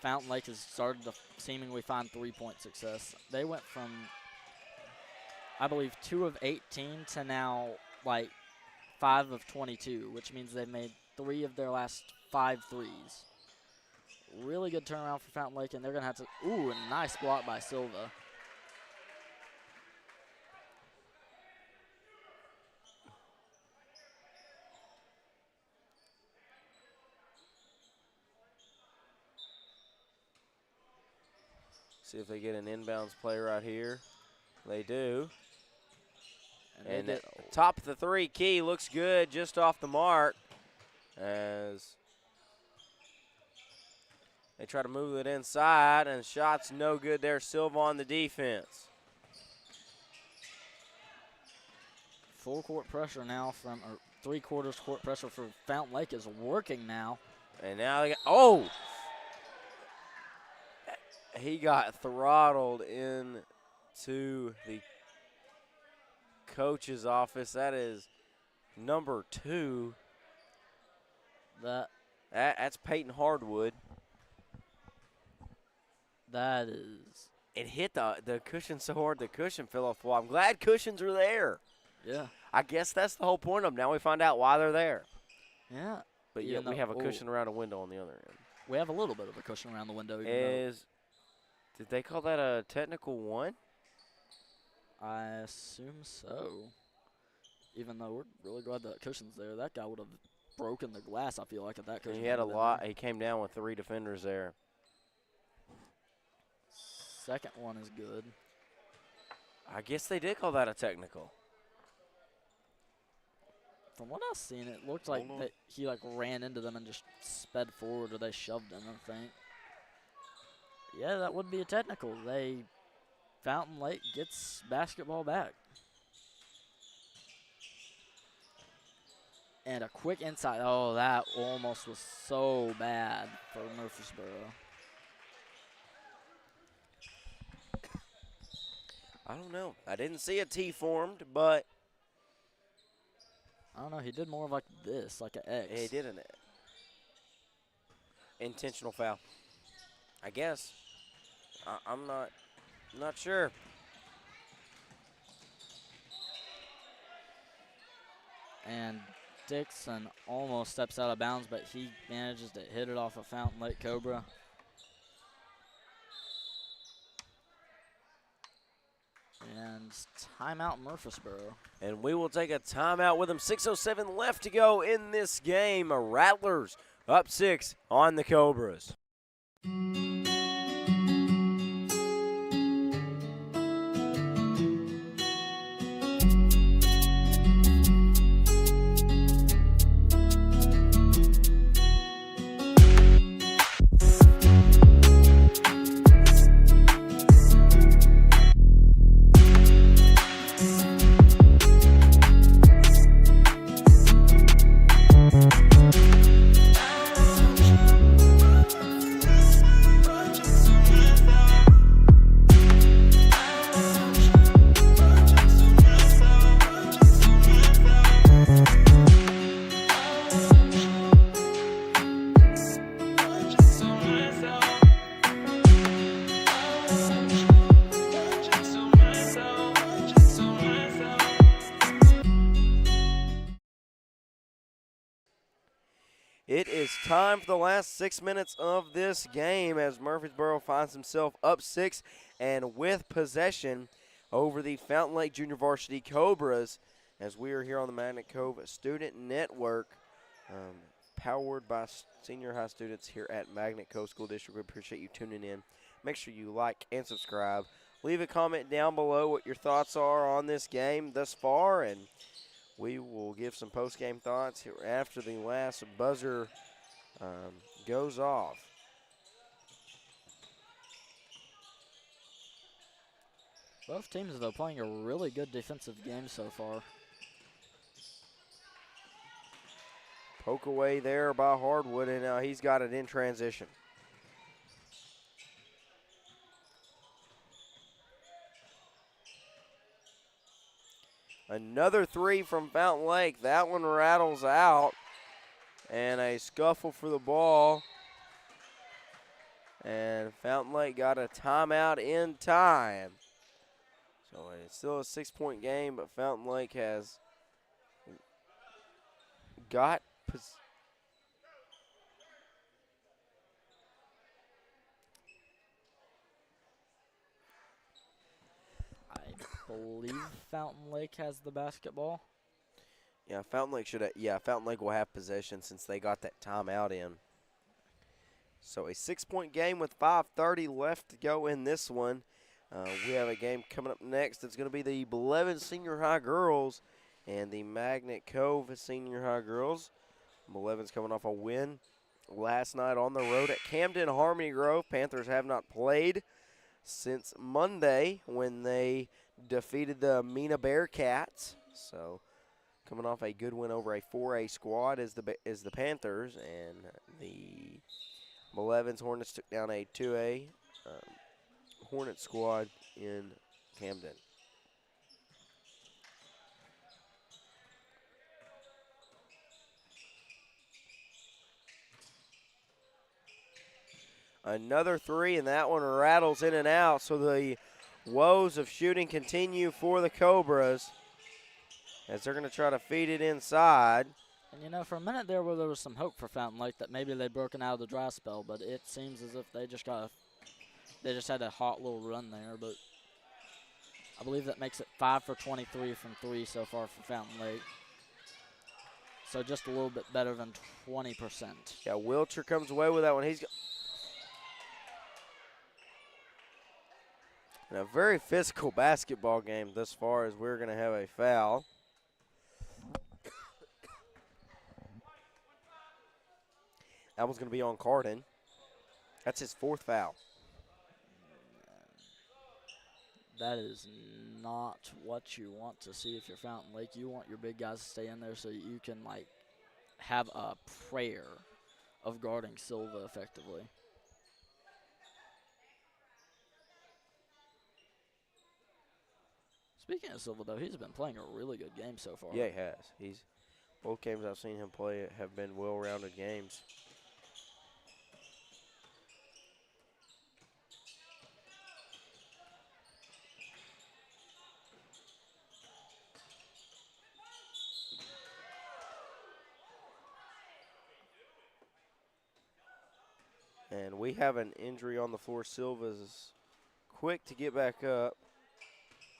Fountain Lake has started to seemingly find three-point success. They went from, I believe, 2 of 18 to now, 5 of 22, which means they've made 3 of their last 5 threes. Really good turnaround for Fountain Lake, and they're going to have to, a nice block by Silva. See if they get an inbounds play right here. They do. And the top of the three, Key looks good just off the mark as they try to move it inside, and shots no good there. Silva on the defense. Full court pressure now or 3/4 court pressure for Fountain Lake is working now. And now they got, he got throttled into the coach's office. That is number 2. That's Peyton Hardwood. That is. It hit the cushion so hard the cushion fell off the wall. I'm glad cushions are there. Yeah. I guess that's the whole point of them. Now we find out why they're there. Yeah. But yet we have a cushion around a window on the other end. We have a little bit of a cushion around the window. Did they call that a technical one? I assume so. Even though we're really glad that cushion's there. That guy would have broken the glass, I feel like, if that cushion. He had a lot. He came down with 3 defenders there. Second one is good. I guess they did call that a technical. From what I've seen, it looked like he ran into them and just sped forward, or they shoved him, I think. Yeah, that would be a technical. Fountain Lake gets basketball back. And a quick inside. Oh, that almost was so bad for Murfreesboro. I don't know. I didn't see a T formed, but I don't know. He did more of this, like an X. he did an intentional foul. I guess. I'm not sure. And Dixon almost steps out of bounds, but he manages to hit it off a Fountain Lake Cobra. And timeout Murfreesboro. And we will take a timeout with them. 6:07 left to go in this game. Rattlers up 6 on the Cobras. time for the last 6 minutes of this game as Murfreesboro finds himself up 6 and with possession over the Fountain Lake Junior Varsity Cobras as we are here on the Magnet Cove Student Network, powered by senior high students here at Magnet Cove School District. We appreciate you tuning in. Make sure you like and subscribe. Leave a comment down below what your thoughts are on this game thus far, and we will give some post-game thoughts here after the last buzzer goes off. Both teams, though, playing a really good defensive game so far. Poke away there by Hardwood, and now he's got it in transition. Another three from Fountain Lake. That one rattles out. And a scuffle for the ball. And Fountain Lake got a timeout in time. So it's still a 6-point game, but Fountain Lake has got I believe Fountain Lake has the basketball. Yeah, Fountain Lake Fountain Lake will have possession since they got that timeout in. So a 6-point game with 5:30 left to go in this one. We have a game coming up next. It's going to be the Blevins Senior High girls and the Magnet Cove Senior High girls. Blevins coming off a win last night on the road at Camden Harmony Grove. Panthers have not played since Monday when they defeated the Mina Bearcats. So coming off a good win over a 4A squad is the Panthers, and the Blevins Hornets took down a 2A Hornet squad in Camden. Another three, and that one rattles in and out. So the woes of shooting continue for the Cobras as they're going to try to feed it inside. And, you know, for a minute there where there was some hope for Fountain Lake that maybe they'd broken out of the dry spell, but it seems as if they just had a hot little run there. But I believe that makes it 5 for 23 from 3 so far for Fountain Lake. So just a little bit better than 20%. Yeah, Wilcher comes away with that one. He's in a very physical basketball game thus far as we're going to have a foul. That one's going to be on Carden. That's his 4th foul. That is not what you want to see if you're Fountain Lake. You want your big guys to stay in there so you can, like, have a prayer of guarding Silva effectively. Speaking of Silva, though, he's been playing a really good game so far. Yeah, he has. Both games I've seen him play have been well-rounded games. And we have an injury on the floor. Silva's quick to get back up.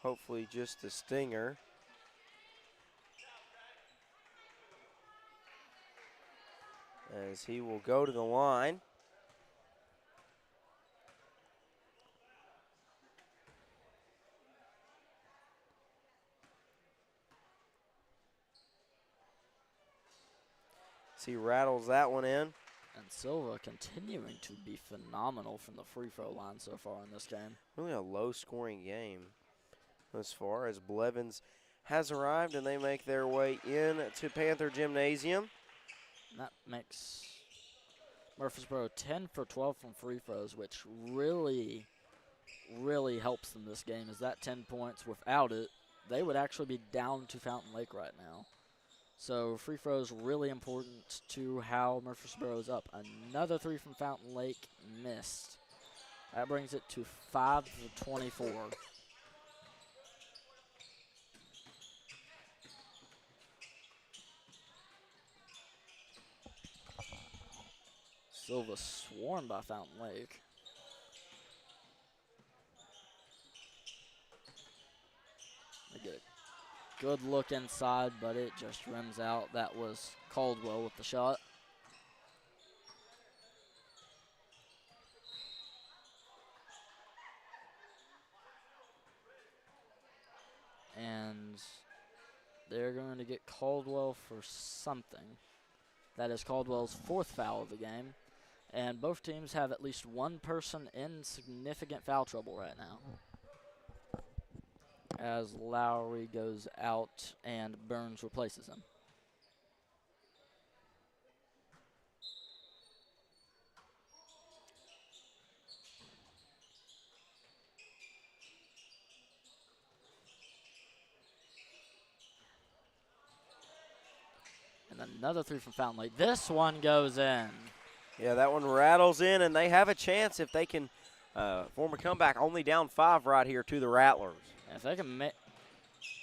Hopefully just a stinger. As he will go to the line. As he rattles that one in. And Silva continuing to be phenomenal from the free throw line so far in this game. Really a low-scoring game as far as Blevins has arrived, and they make their way in to Panther Gymnasium. And that makes Murfreesboro 10 for 12 from free throws, which really, really helps them this game. Is that 10 points? Without it, they would actually be down to Fountain Lake right now. So free throws really important to how Murfreesboro is up. Another 3 from Fountain Lake missed. That brings it to 5 for 24. Silva swarmed by Fountain Lake. They get a good look inside, but it just rims out. That was Caldwell with the shot. And they're going to get Caldwell for something. That is Caldwell's 4th foul of the game. And both teams have at least one person in significant foul trouble right now, as Lowry goes out and Burns replaces him. And another 3 from Fountain Lake. This one goes in. Yeah, that one rattles in, and they have a chance if they can form a comeback. Only down 5 right here to the Rattlers. If they can make,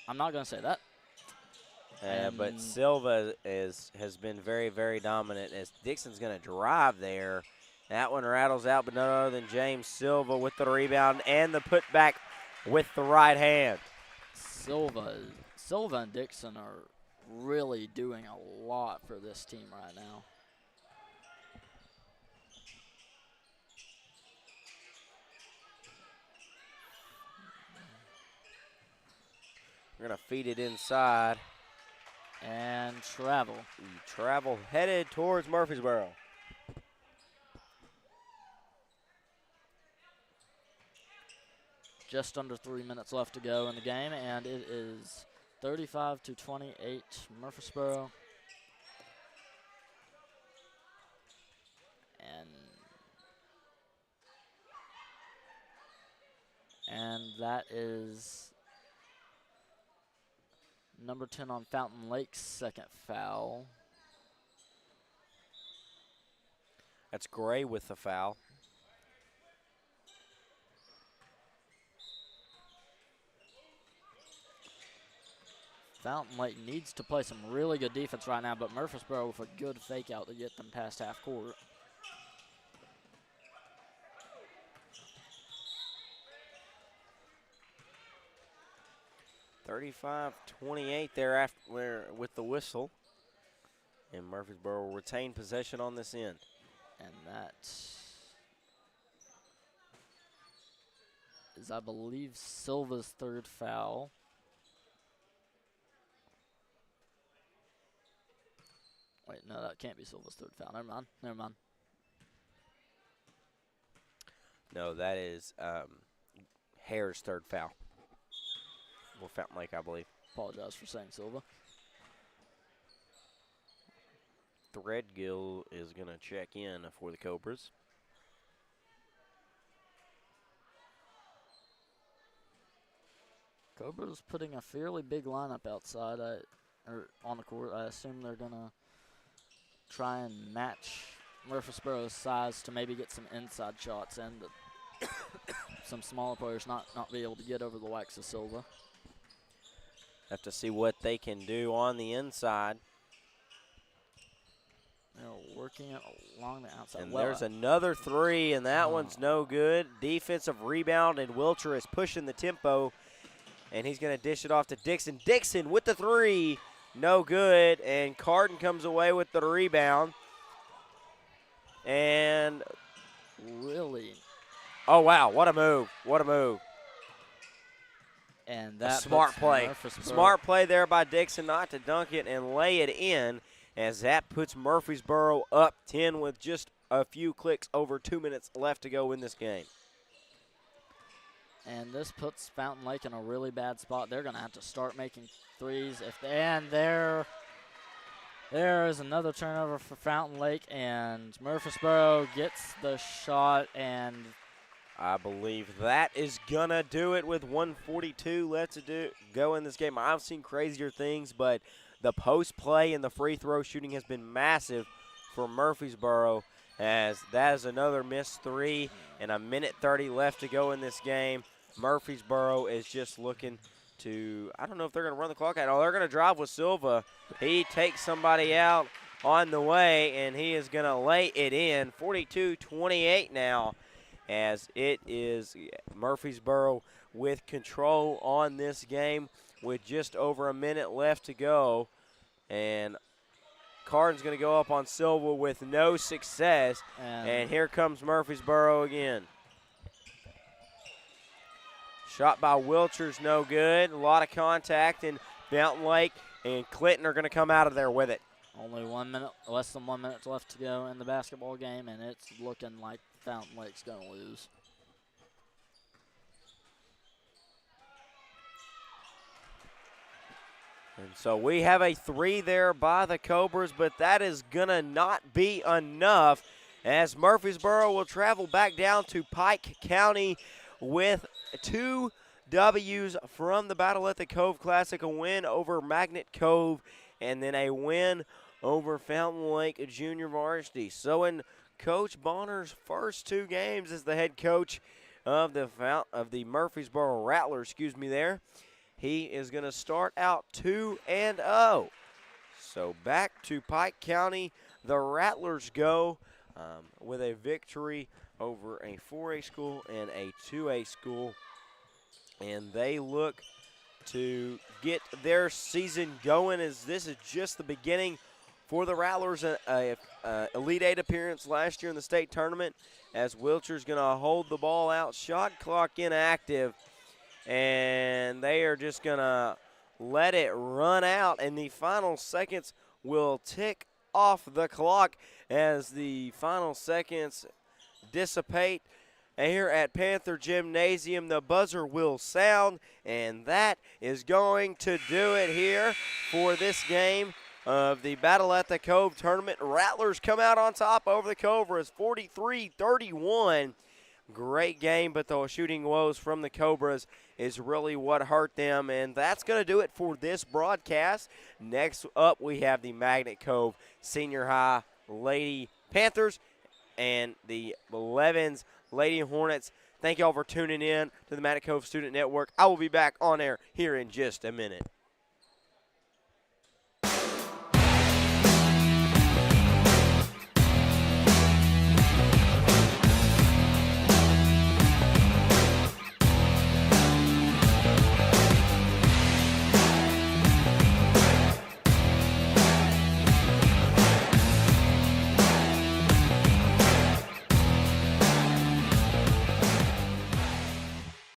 I'm not going to say that. But Silva has been very, very dominant as Dixon's going to drive there. That one rattles out, but none other than James Silva with the rebound and the putback with the right hand. Silva and Dixon are really doing a lot for this team right now. We're going to feed it inside. And travel. Travel headed towards Murfreesboro. Just under 3 minutes left to go in the game, and it is 35-28 Murfreesboro. And that is number 10 on Fountain Lake's 2nd foul. That's Gray with the foul. Fountain Lake needs to play some really good defense right now, but Murfreesboro with a good fake out to get them past half court. (35-28) there after with the whistle, and Murfreesboro will retain possession on this end. And that is, I believe, Silva's 3rd foul. Wait, no, that can't be Silva's 3rd foul. Never mind. No, that is Hare's 3rd foul. Or Fountain Lake, I believe. Apologize for saying Silva. Threadgill is going to check in for the Cobras. Cobras putting a fairly big lineup outside, or on the court. I assume they're going to try and match Murfreesboro's size to maybe get some inside shots and some smaller players not be able to get over the likes of Silva. Have to see what they can do on the inside. They're working it along the outside. And there's another 3, and that one's no good. Defensive rebound, and Wilcher is pushing the tempo, and he's going to dish it off to Dixon. Dixon with the 3, no good, and Carden comes away with the rebound. And really, oh, wow, what a move. What a move. And that smart play. Smart play there by Dixon not to dunk it and lay it in, as that puts Murfreesboro up 10 with just a few clicks over 2 minutes left to go in this game. And this puts Fountain Lake in a really bad spot. They're going to have to start making threes. And there is another turnover for Fountain Lake, and Murfreesboro gets the shot, and I believe that is going to do it with 1:42 left to go in this game. I've seen crazier things, but the post play and the free throw shooting has been massive for Murfreesboro, as that is another missed 3 and a minute 30 left to go in this game. Murfreesboro is just looking to, I don't know if they're going to run the clock out. Oh, they're going to drive with Silva. He takes somebody out, on the way, and he is going to lay it in. 42-28 now, as it is Murfreesboro with control on this game with just over a minute left to go. And Cardin's going to go up on Silva with no success. And here comes Murfreesboro again. Shot by Wilcher's no good. A lot of contact, and Fountain Lake and Clinton are going to come out of there with it. Only 1 minute, less than 1 minute left to go in the basketball game, and it's looking like Fountain Lake's going to lose. And so we have a 3 there by the Cobras, but that is going to not be enough, as Murfreesboro will travel back down to Pike County with 2 W's from the Battle at the Cove Classic, a win over Magnet Cove, and then a win over Fountain Lake Junior Varsity. So in Coach Bonner's first 2 games as the head coach of the Murfreesboro Rattlers, he is going to start out 2-0. So back to Pike County, the Rattlers go with a victory over a 4A school and a 2A school, and they look to get their season going, as this is just the beginning for the Rattlers. A Elite 8 appearance last year in the state tournament, as Wilcher's going to hold the ball out, shot clock inactive, and they are just going to let it run out, and the final seconds will tick off the clock as the final seconds dissipate. Here at Panther Gymnasium, the buzzer will sound, and that is going to do it here for this game of the Battle at the Cove tournament. Rattlers come out on top over the Cobras, 43-31. Great game, but the shooting woes from the Cobras is really what hurt them, and that's going to do it for this broadcast. Next up, we have the Magnet Cove Senior High Lady Panthers and the Levens Lady Hornets. Thank y'all for tuning in to the Magnet Cove Student Network. I will be back on air here in just a minute.